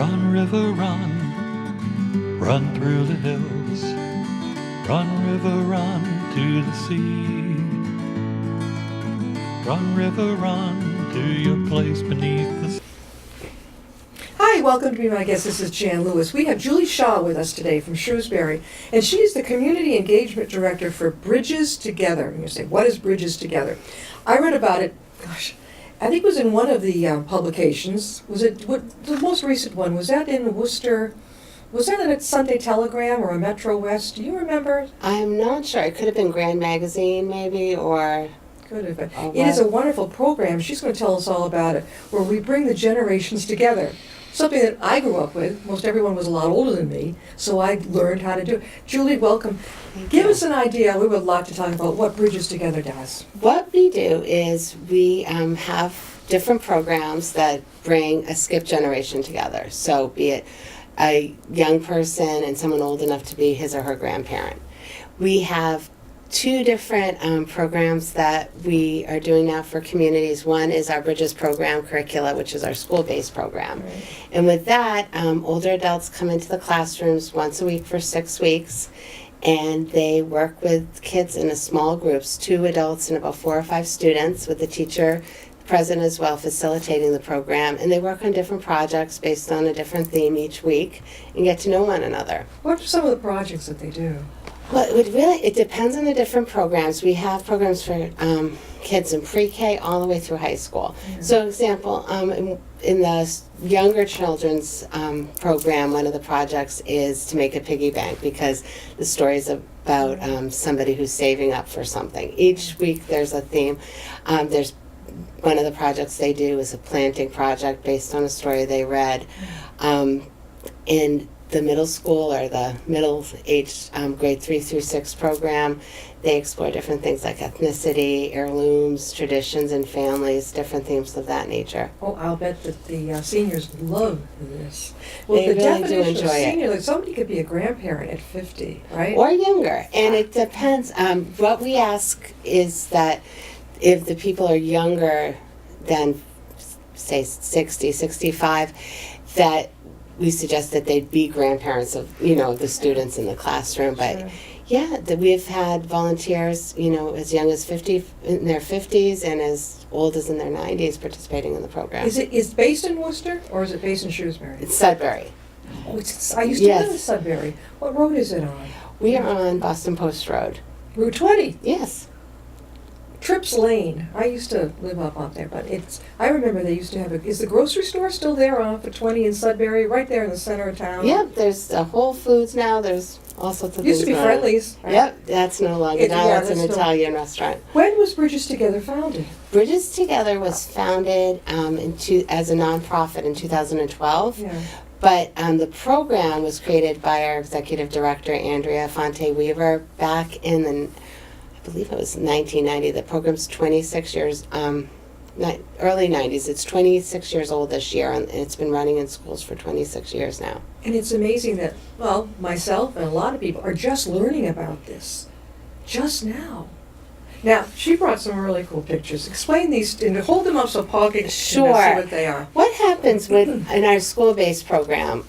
Run, river, run, run through the hills. Run, river, run to the sea. Run, river, run to your place beneath the sea. Hi, welcome to Be My Guest. This is Jan Lewis. We have Julie Shaw with us today from Shrewsbury, and she is the Community Engagement Director for Bridges Together. And you say, what is Bridges Together? I read about it, I think it was in one of the publications. Was it, the most recent one, was that in Worcester? Was that in a Sunday Telegram or a Metro West? Do you remember? I'm not sure. It could have been Grand Magazine, maybe, or... Could have been. It is a wonderful program. She's going to tell us all about it, where we bring the generations together. Something that I grew up with. Most everyone was a lot older than me, so I learned how to do it. Julie, welcome. Give us an idea. We would like to talk about what Bridges Together does. What we do is we have different programs that bring a skip generation together. So be it a young person and someone old enough to be his or her grandparent. We have two different programs that we are doing now for communities. One is our Bridges program curricula, which is our school-based program. Right. And with that, older adults come into the classrooms once a week for 6 weeks, and they work with kids in a small groups, 2 adults and about 4 or 5 students, with the teacher present as well, facilitating the program. And they work on different projects based on a different theme each week and get to know one another. What are some of the projects that they do? Well, it depends on the different programs. We have programs for kids in pre-K all the way through high school. Yeah. So, example, in the younger children's program, one of the projects is to make a piggy bank, because the story is about somebody who's saving up for something. Each week there's a theme. There's one of the projects they do is a planting project based on a story they read. In the middle school or the middle-aged grade 3 through 6 program, they explore different things like ethnicity, heirlooms, traditions and families, different themes of that nature. Oh, I'll bet that the seniors love this. Well, They the really do definition enjoy of it. senior, like somebody could be a grandparent at 50, right? Or younger, and it depends. What we ask is that if the people are younger than, say, 60, 65, that we suggest that they'd be grandparents of, the students in the classroom. But Sure. yeah, we've had volunteers, as young as 50, in their 50s, and as old as in their 90s participating in the program. Is it based in Worcester or is it based in Shrewsbury? It's Sudbury. Oh, I used to Yes. live in Sudbury. What road is it on? We are on Boston Post Road. Route 20. Yes. Trips Lane. I used to live up there, but I remember they used to have is the grocery store still there on for 20 in Sudbury, right there in the center of town? Yep, there's Whole Foods now. There's all sorts of Used to things be going on. Friendly's. Right? Yep, that's no longer. Now Yeah, it's an that's no- Italian restaurant. When was Bridges Together founded? Bridges Together was founded as a nonprofit in 2012. Yeah. But the program was created by our executive director, Andrea Fonte Weaver, back in I believe it was 1990. The program's 26 years, early 90s. It's 26 years old this year, and it's been running in schools for 26 years now. And it's amazing that, well, myself and a lot of people are just learning about this just now. Now, she brought some really cool pictures. Explain these and hold them up so Paul can see Sure. what they are. What happens in our school-based program,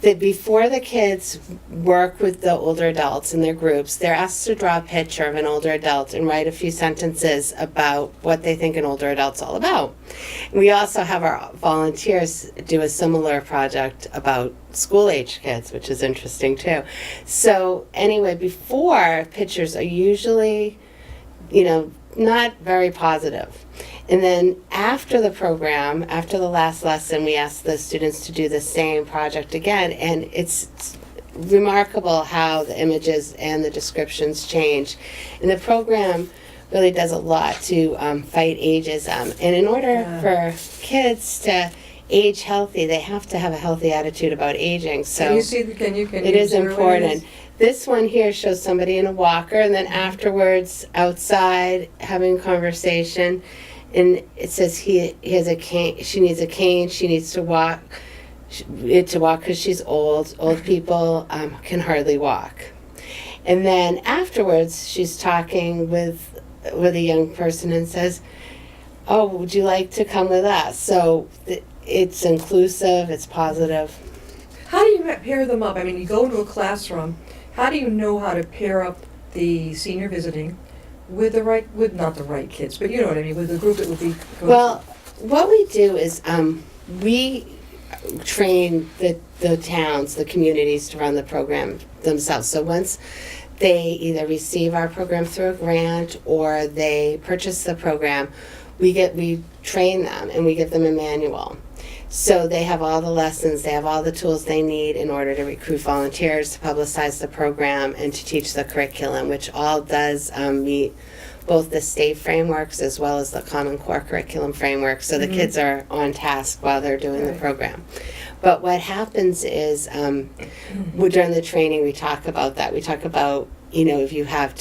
that before the kids work with the older adults in their groups, they're asked to draw a picture of an older adult and write a few sentences about what they think an older adult's all about. We also have our volunteers do a similar project about school-age kids, which is interesting too. So anyway, before, pictures are usually not very positive. And then after the program, after the last lesson, we ask the students to do the same project again. And it's remarkable how the images and the descriptions change. And the program really does a lot to fight ageism. And in order for kids to age healthy, they have to have a healthy attitude about aging. So Can you see? Can you it is zero in important. this? This one here shows somebody in a walker, and then afterwards outside having conversation, and it says he has a cane. She needs a cane. She needs to walk. Because she's old. Old people can hardly walk. And then afterwards, she's talking with a young person and says, "Oh, would you like to come with us?" So it's inclusive, it's positive. How do you pair them up? I mean, you go into a classroom. How do you know how to pair up the senior visiting with not the right kids, but you know what I mean, with the group that would be going Well, what we do is we train the towns, the communities to run the program themselves. So once they either receive our program through a grant or they purchase the program, we train them and we give them a manual. So they have all the lessons, they have all the tools they need in order to recruit volunteers, to publicize the program, and to teach the curriculum, which all does meet both the state frameworks as well as the Common Core curriculum framework. So the kids are on task while they're doing the program. But what happens is during the training we talk about that. We talk about, if you have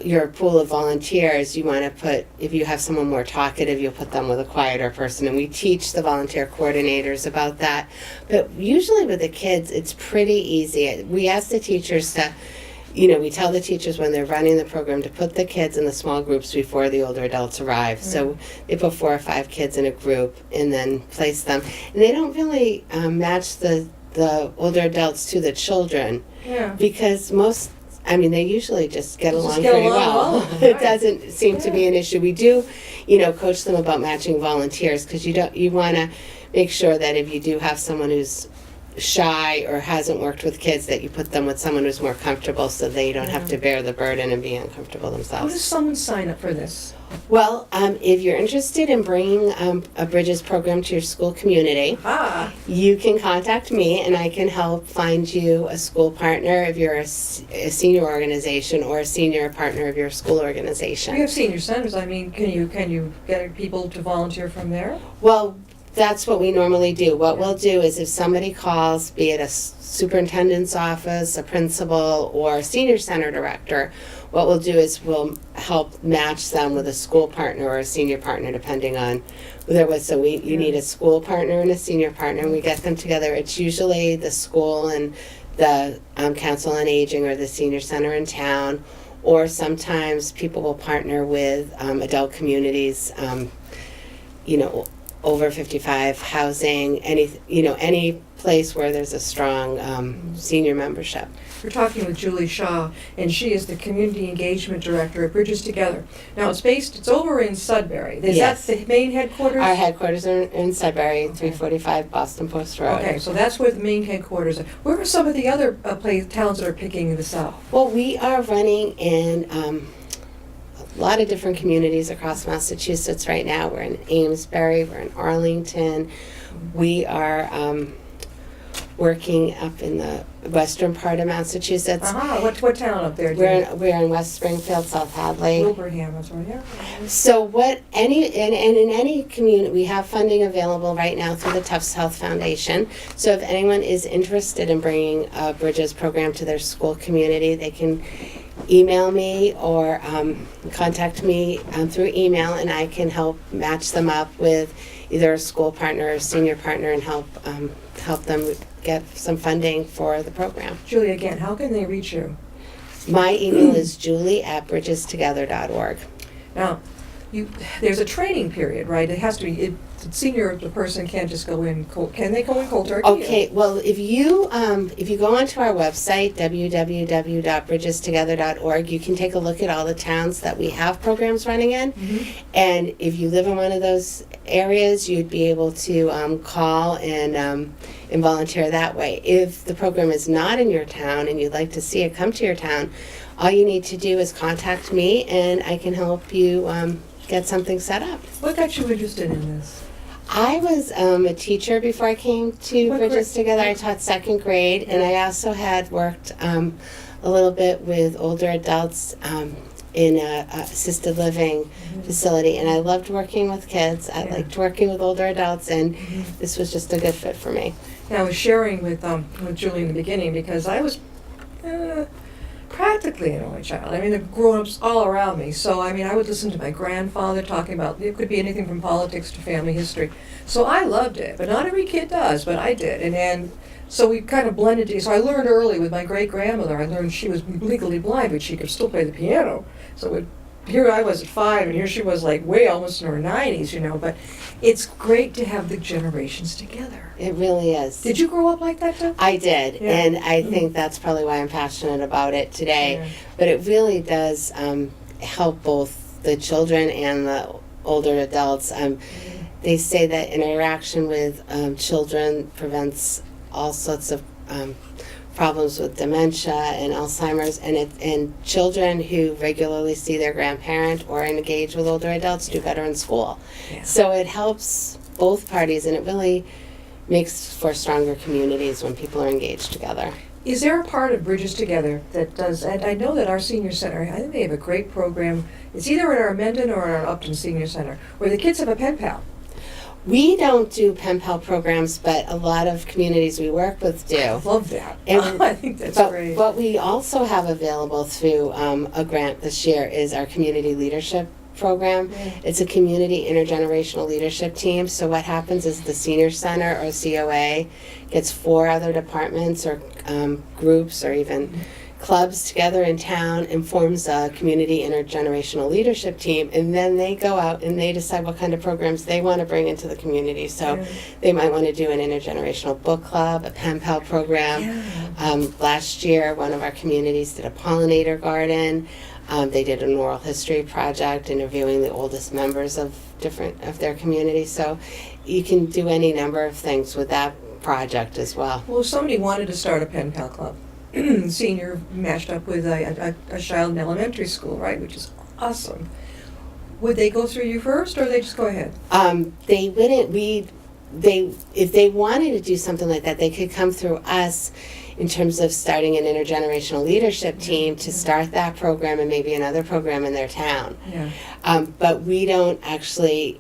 your pool of volunteers, you want to put, if you have someone more talkative, you'll put them with a quieter person. And we teach the volunteer coordinators about that. But usually with the kids, it's pretty easy. We ask the teachers to, we tell the teachers when they're running the program to put the kids in the small groups before the older adults arrive. So they put 4 or 5 kids in a group and then place them. And they don't really match the older adults to the children. Yeah. Because they usually just get along get pretty along well. well, It right. doesn't seem to be an issue. We do, coach them about matching volunteers, because you want to make sure that if you do have someone who's shy or hasn't worked with kids, that you put them with someone who's more comfortable, so they don't have to bear the burden and be uncomfortable How does themselves. someone sign up for this? Well, if you're interested in bringing a Bridges program to your school community, you can contact me and I can help find you a school partner if you're a senior organization, or a senior partner of your school organization. We have senior centers. I mean, can you get people to volunteer from there? Well, that's what we normally do. What we'll do is if somebody calls, be it a superintendent's office, a principal, or a senior center director, what we'll do is we'll help match them with a school partner or a senior partner, depending on who they're with. So you need a school partner and a senior partner, and we get them together. It's usually the school and the Council on Aging or the senior center in town, or sometimes people will partner with adult communities, over 55 housing, any place where there's a strong senior membership. We're talking with Julie Shaw, and she is the Community Engagement Director at Bridges Together. Now, it's over in Sudbury. Is Yes. that the main headquarters? Our headquarters are in Sudbury, 345 Boston Post Road. Okay, so that's where the main headquarters are. Where are some of the other towns that are picking this up? Well, we are running in a lot of different communities across Massachusetts right now. We're in Amesbury, we're in Arlington. We are working up in the western part of Massachusetts. What town up there? We're in West Springfield, South Hadley. Wilbraham, that's right. Yeah. So in any community, we have funding available right now through the Tufts Health Foundation. So if anyone is interested in bringing a Bridges program to their school community, they can email me or contact me through email, and I can help match them up with either a school partner or a senior partner and help them get some funding for the program. Julie, again, how can they reach you? My email is julie@bridgestogether.org. Now, there's a training period, right? It has to be. The person can't just go in. Can they go in cold turkey? Okay, well, if you go onto our website, www.bridgestogether.org, you can take a look at all the towns that we have programs running in. And if you live in one of those areas, you'd be able to call and volunteer that way. If the program is not in your town and you'd like to see it come to your town, all you need to do is contact me and I can help you get something set up. What got you interested in this? I was a teacher before I came to What Bridges grade? Together. I taught 2nd grade, and I also had worked a little bit with older adults in a assisted living facility, and I loved working with kids. I liked working with older adults, and this was just a good fit for me. Now, I was sharing with Julie in the beginning because I was practically an only child. I mean, the grown-ups all around me. So, I mean, I would listen to my grandfather talking about, it could be anything from politics to family history. So I loved it, but not every kid does, but I did. And so we kind of blended it. So I learned early with my great-grandmother. I learned she was legally blind, but she could still play the piano. So we'd here I was at 5, and here she was like way almost in her 90s, but it's great to have the generations together. It really is. Did you grow up like that too? I did, Yeah. and I think that's probably why I'm passionate about it today. Yeah. But it really does help both the children and the older adults. They say that interaction with children prevents all sorts of problems with dementia and Alzheimer's, and children who regularly see their grandparent or engage with older adults do better in school. Yeah. So it helps both parties, and it really makes for stronger communities when people are engaged together. Is there a part of Bridges Together that does, and I know that our senior center, I think they have a great program, it's either at our Mendon or at our Upton Senior Center, where the kids have a pen pal. We don't do pen pal programs, but a lot of communities we work with do. I love that. And- I think that's But great. what we also have available through a grant this year is our community leadership program. Yeah. It's a community intergenerational leadership team. So what happens is the senior center or COA gets 4 other departments or groups or even clubs together in town and forms a community intergenerational leadership team, and then they go out and they decide what kind of programs they want to bring into the community. So Yeah. they might want to do an intergenerational book club, a pen pal program. Yeah. Last year, one of our communities did a pollinator garden. They did an oral history project interviewing the oldest members of their community. So you can do any number of things with that project as well. Well, if somebody wanted to start a pen pal club, senior matched up with a child in elementary school, right, which is awesome, would they go through you first, or they just go ahead? They wouldn't. If they wanted to do something like that, they could come through us in terms of starting an intergenerational leadership team to start that program and maybe another program in their town. Yeah. But we don't actually.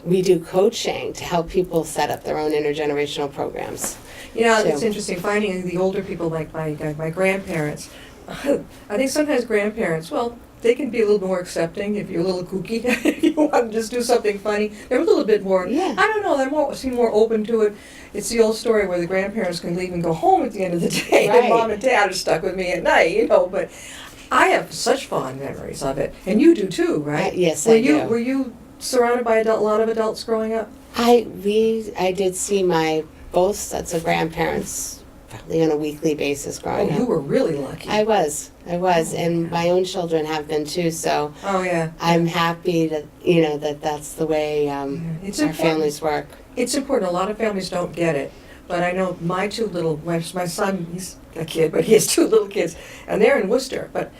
We do coaching to help people set up their own intergenerational programs. It's So- interesting finding the older people like my grandparents. I think sometimes grandparents, well, they can be a little more accepting if you're a little kooky. If you want to just do something funny, they're a little bit more. Yeah. I don't know. They seem more open to it. It's the old story where the grandparents can leave and go home at the end of the day, Right. and mom and dad are stuck with me at night. But I have such fond memories of it, and you do too, right? Yes, were I you, do. Were you surrounded by a lot of adults growing up? I did see my both sets of grandparents probably on a weekly basis Oh, growing you up. were really lucky. I was, and my own children have been too. So Oh yeah. I'm happy that that's the way It's our important. families work. It's important. A lot of families don't get it. But I know my my son, he's a kid, but he has 2 little kids, and they're in Worcester. But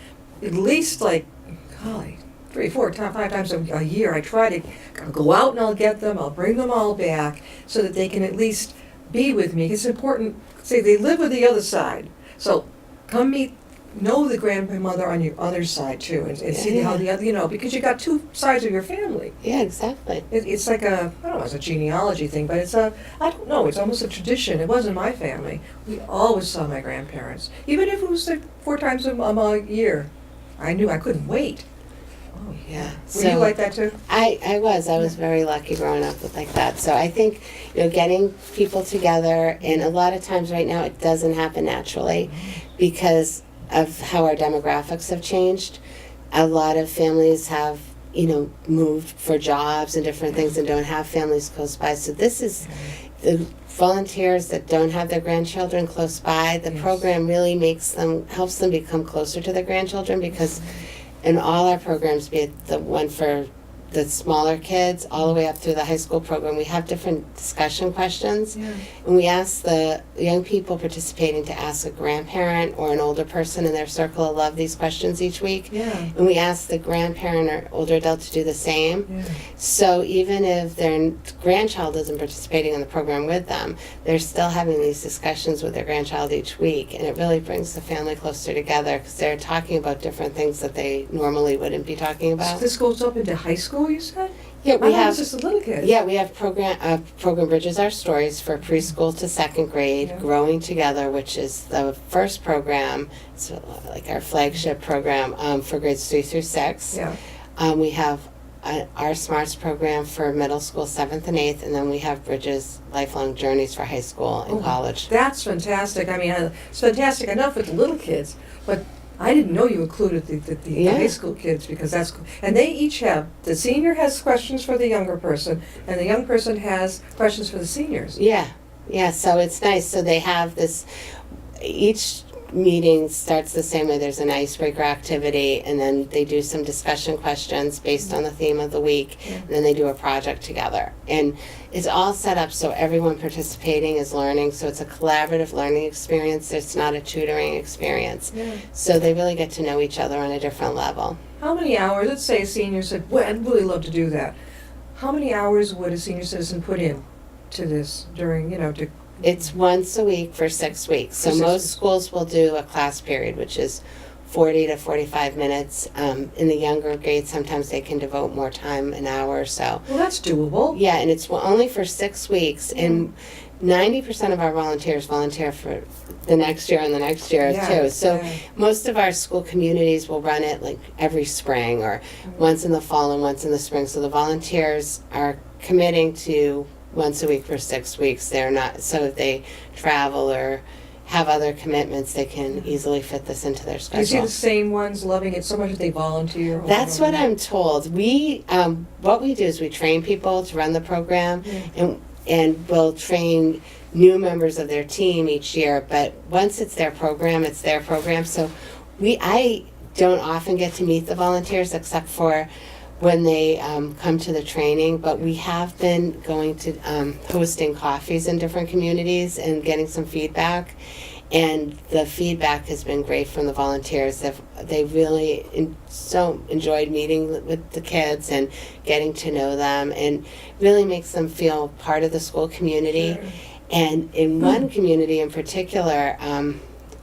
at least, golly, 3, 4, 5 times a year, I try to I'll go out and I'll get them, I'll bring them all back so that they can at least be with me. It's important. Say they live with the other side. So come know the grandmother on your other side too, and see how the other, because you got 2 sides of your family. Yeah, exactly. It's like I don't know, it's a genealogy thing, but I don't know, it's almost a tradition. It wasn't my family. We always saw my grandparents. Even if it was like 4 times a year. I knew I couldn't wait. Oh, Yeah. Were you like that too? I was very lucky growing up with like that. So I think getting people together, and a lot of times right now it doesn't happen naturally because of how our demographics have changed. A lot of families have moved for jobs and different things and don't have families close by. So this is the volunteers that don't have their grandchildren close by. The Yes. program really helps them become closer to their grandchildren because in all our programs, be it the one for the smaller kids all the way up through the high school program, we have different discussion questions. Yeah. And we ask the young people participating to ask a grandparent or an older person in their circle of love these questions each week. Yeah. And we ask the grandparent or older adult to do the same. Yeah. So even if their grandchild isn't participating in the program with them, they're still having these discussions with their grandchild each week. And it really brings the family closer together because they're talking about different things that they normally wouldn't be talking So about. this goes up into high school, you said? Yeah, I we thought it have. was just a little kid. Yeah, we have program Bridges Our Stories for preschool to 2nd grade, Yeah. Growing Together, which is the first program. It's like our flagship program for grades 3 through 6. Yeah. We have our Smarts program for middle school 7th and 8th, and then we have Bridges Lifelong Journeys for high school and Oh, college. That's fantastic. I mean, it's fantastic enough with the little kids, but I didn't know you included the Yeah. high school kids, because that's cool. And they each have, the senior has questions for the younger person, and the young person has questions for the seniors. Yeah, yeah, so it's nice. So they have this, each meeting starts the same way. There's an icebreaker activity, and then they do some discussion questions based on the theme of the week, Yeah. and then they do a project together. And it's all set up so everyone participating is learning, so it's a collaborative learning experience. It's not a tutoring experience. Yeah. So they really get to know each other on a different level. How many hours, let's say a senior said, well, I'd really love to do that. How many hours would a senior citizen put in to this during, to It's once a week for 6 weeks. So For 6 most weeks. schools will do a class period, which is 40 to 45 minutes. In the younger grades, sometimes they can devote more time, an hour or so. Well, that's doable. Yeah, and it's only for 6 weeks. And 90% of our volunteers volunteer for the next year and the next year Yeah, too. So yeah. most of our school communities will run it like every spring or once in the fall and once in the spring. So the volunteers are committing to once a week for 6 weeks. They're not, so if they travel or have other commitments, they can easily fit this into their Do you see schedule. the same ones loving it so much that they volunteer? over That's and what over? I'm told. We, what we do is we train people to run the program, Yeah. and we'll train new members of their team each year. But once it's their program, it's their program. So I don't often get to meet the volunteers except for when they come to the training. But we have been going to hosting coffees in different communities and getting some feedback. And the feedback has been great from the volunteers. They really so enjoyed meeting with the kids and getting to know them, and really makes them feel part of the school community. Sure. And in one community in particular,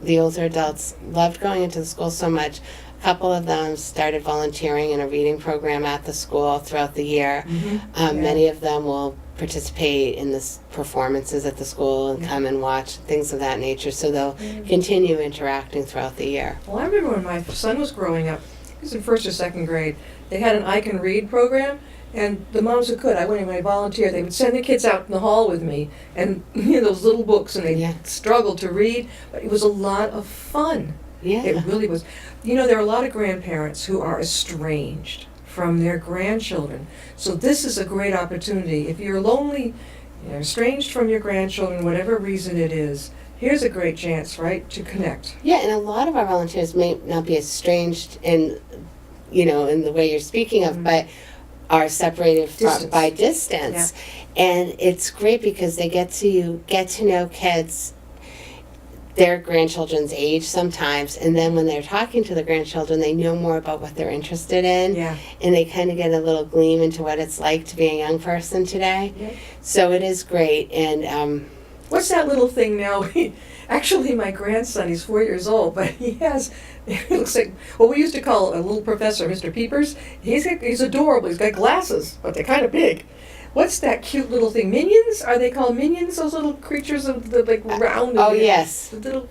the older adults loved going into the school so much. A couple of them started volunteering in a reading program at the school throughout the year. Yeah. Many of them will participate in the performances at the school and Yeah. come and watch, things of that nature. So they'll continue interacting throughout the year. Well, I remember when my son was growing up, he was in first or second grade, they had an I Can Read program, and the moms who could, I went in and I volunteered, they would send the kids out in the hall with me, and those little books, and they Yeah. struggled to read, but it was a lot of fun. Yeah. It really was. There are a lot of grandparents who are estranged from their grandchildren. So this is a great opportunity. If you're lonely, you're estranged from your grandchildren, whatever reason it is, here's a great chance, right, to connect. Yeah, and a lot of our volunteers may not be estranged in the way you're speaking of, but are separated Distance. by distance. And it's great because they get to know kids their grandchildren's age sometimes, and then when they're talking to the grandchildren, they know more about what they're interested in, Yeah. and they kind of get a little gleam into what it's like to be a young person today. Yeah. So it is great, and What's that little thing now? Actually, my grandson, he's 4 years old, but he has, it looks like what we used to call a little professor, Mr. Peepers. He's adorable. He's got glasses, but they're kind of big. What's that cute little thing? Minions? Are they called minions? Those little creatures of the round. oh and yes. The little.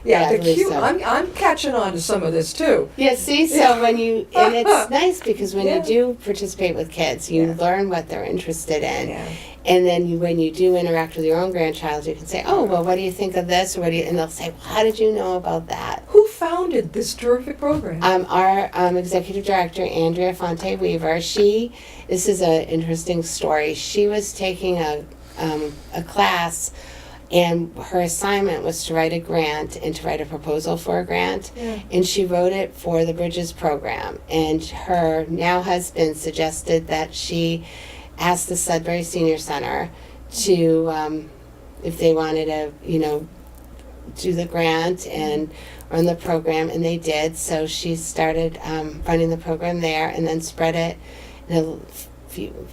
Yeah, I Yeah, they're believe cute. so. I'm catching on to some of this too. Yeah, see, so when you, and it's nice because when Yeah. you do participate with kids, you Yeah. learn what they're interested in. Yeah. And then when you do interact with your own grandchild, you can say, oh, well, what do you think of this? Or what do you, and they'll say, well, how did you know about that? Who founded this terrific program? Our executive director, Andrea Fonte Weaver, this is an interesting story. She was taking a class, and her assignment was to write a grant and to write a proposal for a grant. Yeah. And she wrote it for the Bridges program. And her now husband suggested that she ask the Sudbury Senior Center to, if they wanted to, do the grant and run the program, and they did. So she started running the program there, and then spread it in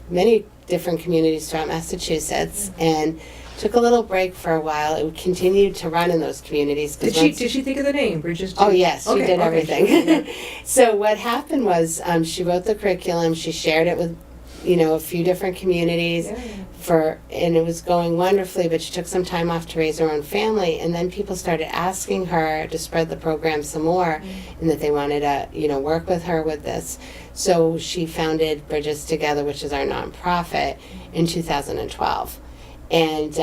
many different communities throughout Massachusetts, and took a little break for a while. It continued to run in those communities. Did she think of the name, Bridges? Oh yes, she did everything. Yeah. So what happened was she wrote the curriculum. She shared it with, a few different communities, and it was going wonderfully. But she took some time off to raise her own family, and then people started asking her to spread the program some more, and that they wanted to, work with her with this. So she founded Bridges Together, which is our nonprofit, in 2012. And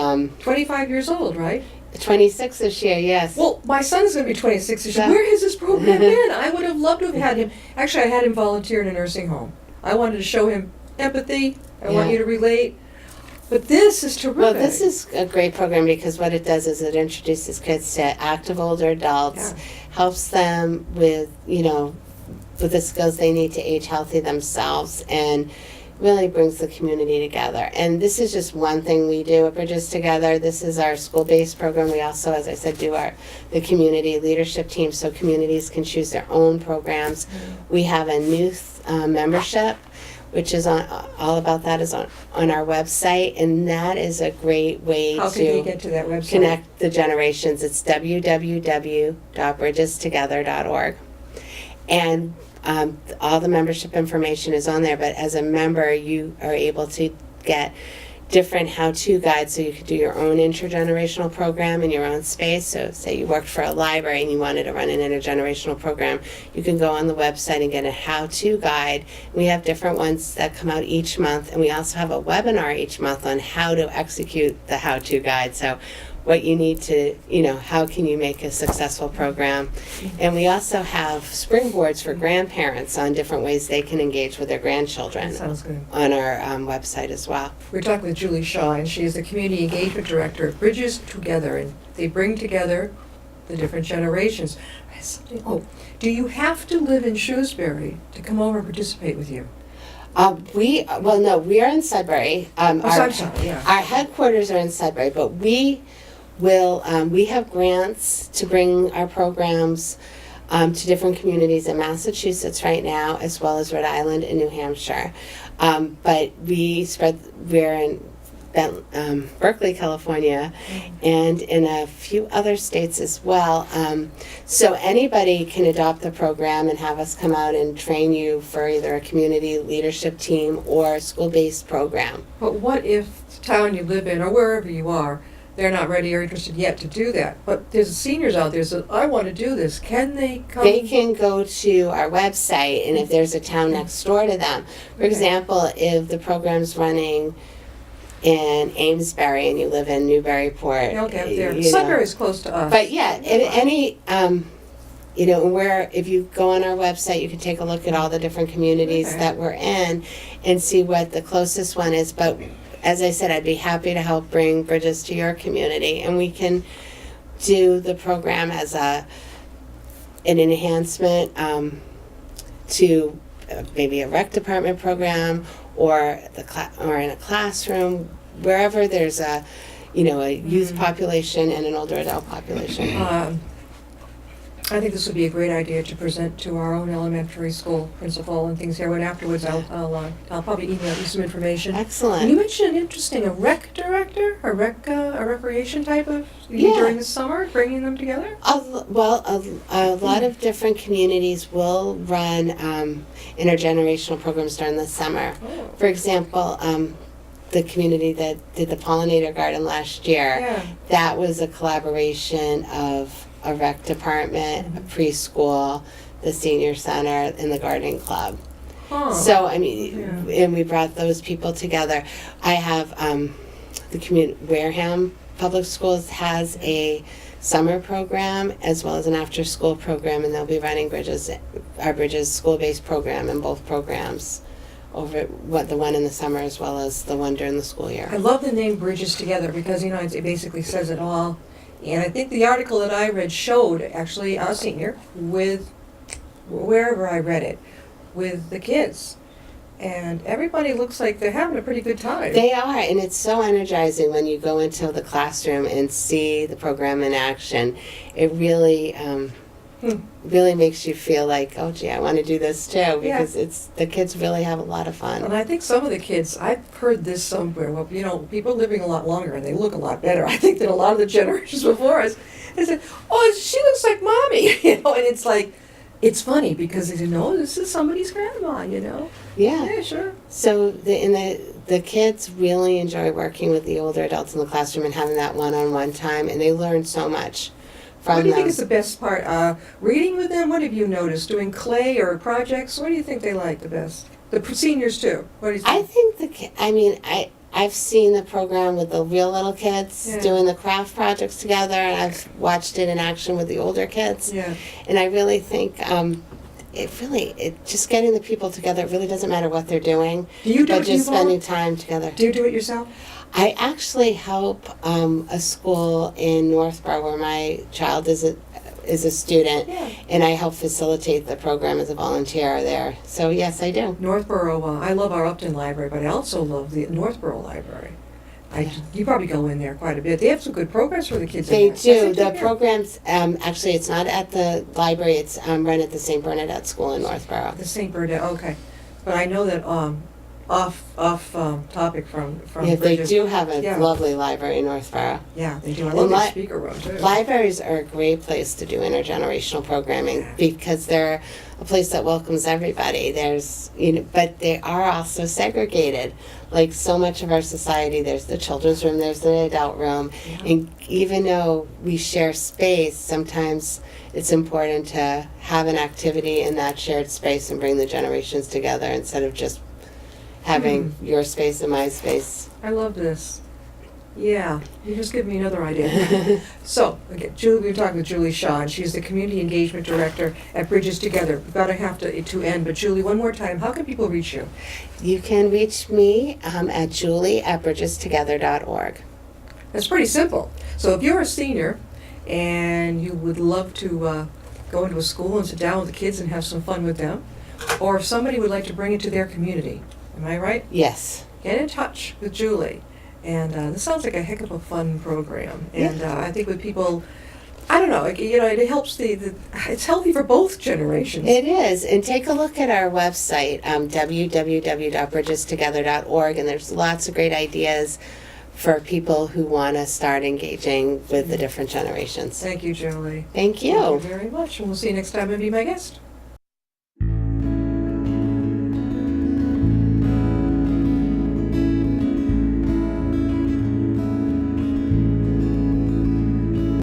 25 years old, right? 26 this year, yes. Well, my son is going to be 26 this year. Yeah. Where has this program been? I would have loved to have had him. Actually, I had him volunteer in a nursing home. I wanted to show him empathy. I want Yeah. you to relate. But this is terrific. Well, this is a great program because what it does is it introduces kids to active older adults, helps them with, with the skills they need to age healthy themselves, and really brings the community together. And this is just one thing we do at Bridges Together. This is our school-based program. We also, as I said, do the community leadership team so communities can choose their own programs. We have a youth membership, which is all about that is on our website, and that is a great way How can they to get to that website? connect the generations. It's www.bridgestogether.org. And all the membership information is on there, but as a member, you are able to get different how-to guides so you could do your own intergenerational program in your own space. So say you worked for a library and you wanted to run an intergenerational program, you can go on the website and get a how-to guide. We have different ones that come out each month, and we also have a webinar each month on how to execute the how-to guide. So what you need to, how can you make a successful program? And we also have springboards for grandparents on different ways they can engage with their grandchildren That sounds good. on our website as well. We're talking with Julie Shaw, and she is the Community Engagement Director at Bridges Together, and they bring together the different generations. Do you have to live in Shrewsbury to come over and participate with you? We are in Sudbury. I'm sorry, yeah. Our headquarters are in Sudbury, but we have grants to bring our programs to different communities in Massachusetts right now, as well as Rhode Island and New Hampshire. But we're in Berkeley, California, and in a few other states as well. So anybody can adopt the program and have us come out and train you for either a community leadership team or a school-based program. But what if the town you live in, or wherever you are, they're not ready or interested yet to do that? But there's seniors out there that say, I want to do this. Can they come? They can go to our website, and if there's a town next door to them. For example, if the program's running in Amesbury and you live in Newburyport. Okay, up there. you know. Sudbury's close to us. But yeah, if you go on our website, you can take a look at all the different communities Okay. that we're in and see what the closest one is. But as I said, I'd be happy to help bring Bridges to your community, and we can do the program as an enhancement to maybe a rec department program or or in a classroom, wherever there's a youth population and an older adult population. I think this would be a great idea to present to our own elementary school principal and things here. And afterwards, I'll probably email you some information. Excellent. And you mentioned an interesting, a rec director, a recreation type of Yeah. during the summer, bringing them together. A lot of different communities will run intergenerational programs during the summer. Oh. For example, the community that did the pollinator garden last year, Yeah. that was a collaboration of a rec department, a preschool, the senior center, and the gardening club. Huh. So, and we brought those people together. I have Wareham Public Schools has a summer program as well as an after-school program, and they'll be running our Bridges school-based program in both programs over the one in the summer as well as the one during the school year. I love the name Bridges Together because, it basically says it all. And I think the article that I read showed actually a senior with, wherever I read it, with the kids. And everybody looks like they're having a pretty good time. They are, and it's so energizing when you go into the classroom and see the program in action. It really, really makes you feel like, oh gee, I want to do this too, because the kids really have a lot of fun. And I think some of the kids, I've heard this somewhere, well, people living a lot longer and they look a lot better, I think, than a lot of the generations before us. They said, oh, she looks like mommy, and it's like, it's funny because they say, no, this is somebody's grandma, Yeah. Yeah, sure. So the kids really enjoy working with the older adults in the classroom and having that one-on-one time, and they learn so much from What do you them. think is the best part? Reading with them? What have you noticed? Doing clay or projects? What do you think they like the best? The seniors too. What do you I think? think I've seen the program with the real little kids Yeah. doing the craft projects together, and I've watched it in action with the older kids. Yeah. And I really think it just getting the people together. It really doesn't matter what they're doing, Do you do but it? Do you just spending volunteer? time together. Do you do it yourself? I actually help a school in Northborough where my child is a student, Yeah. and I help facilitate the program as a volunteer there. So yes, I do. Northborough, I love our Upton Library, but I also love the Northborough Library. You probably go in there quite a bit. They have some good programs for the kids. in They there. do. Yes, The do. programs, actually, it's not at the library. It's run at the St. Bernadette School in Northborough. The St. Bernadette, okay. But I know that off topic from Yeah, they Bridget. do have a Yeah. lovely library in Northborough. Yeah, they do. I And love their li- speaker room too. Libraries are a great place to do intergenerational programming because they're a place that welcomes everybody. But they are also segregated. Like so much of our society, there's the children's room, there's the adult room, Yeah. and even though we share space, sometimes it's important to have an activity in that shared space and bring the generations together instead of just having your space and my space. I love this. Yeah, you just give me another idea. So, again, Julie, we were talking with Julie Shaw, and she's the Community Engagement Director at Bridges Together. We've got to have to end, but Julie, one more time, how can people reach you? You can reach me at julie@bridgestogether.org. That's pretty simple. So if you're a senior and you would love to go into a school and sit down with the kids and have some fun with them, or if somebody would like to bring it to their community, am I right? Yes. Get in touch with Julie. And this sounds like a heck of a fun program. And I think with people, I don't know, it helps it's healthy for both generations. It is. And take a look at our website, www.bridgestogether.org, and there's lots of great ideas for people who want to start engaging with the different generations. Thank you, Julie. Thank you. Thank you very much. And we'll see you next time and be my guest.